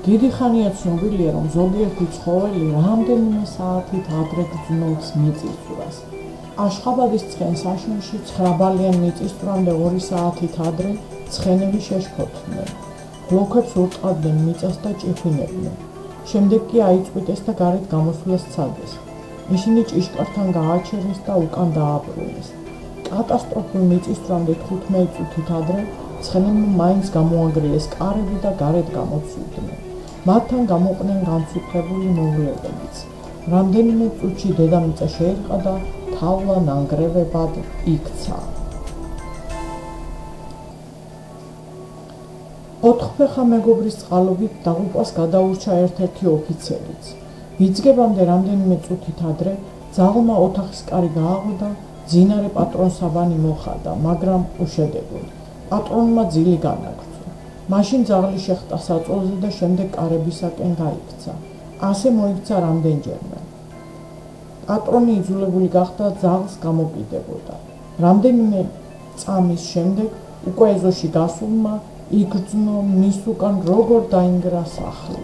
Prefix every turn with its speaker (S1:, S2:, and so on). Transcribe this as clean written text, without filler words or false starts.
S1: დიდი ხანია ცნობილია, რომ ზოგიერთი ცხოველი რამდენიმე საათით ადრე გრძნობს მიწისძვრას. აშხაბადის ცხენს აშენში 9 ბალიან მიწისძვრამდე 2 საათით ადრე ცხენები შეშფოთდნენ. ბლოქებს ურტყავდნენ მიწას და ჭიხვინებდნენ. შემდეგ კი აიწვიტეს და გარეთ გამოსვლას სცადეს. ისინი ჭიშკართან გააჩერეს და უკან დააბრუნეს. კატასტროფულ მიწისძვრამდე 15 წუთით ადრე ცხენებმა მაინც გამოაგრიეს კარები და გარეთ გამოცივდნენ. მათთან გამოყვნენ განცუქებული მოვლენებიც. რამდენიმე წუთში დედამიწა შეერყა და თავლა ნანგრევებად იქცა. 4 მეგობრის წყალობით დაღუპვას გადაურჩა ერთ-ერთი ოფიცერიც. ვიძგებამდე რამდენიმე წუთით ადრე ძაღლმა ოთახის კარი გააღო და ძინარე პატრონსაბანი მოხადა, მაგრამ უშედეგოდ. პატრონმა ძილი განაგრძო. მაშინ ძაღლი შეხვდა საწოლზე და შემდეგ კარებისაკენ გაიქცა. ასე მოიქცა რამდენჯერმე. პატრონი იძულებული გახდა ძაღლს გამოკიდებოდა. რამდენიმე წამის შემდეგ უკვე ეზოში გასულმა იგრძნო მის უკან როგორ დაინგრა სახლი.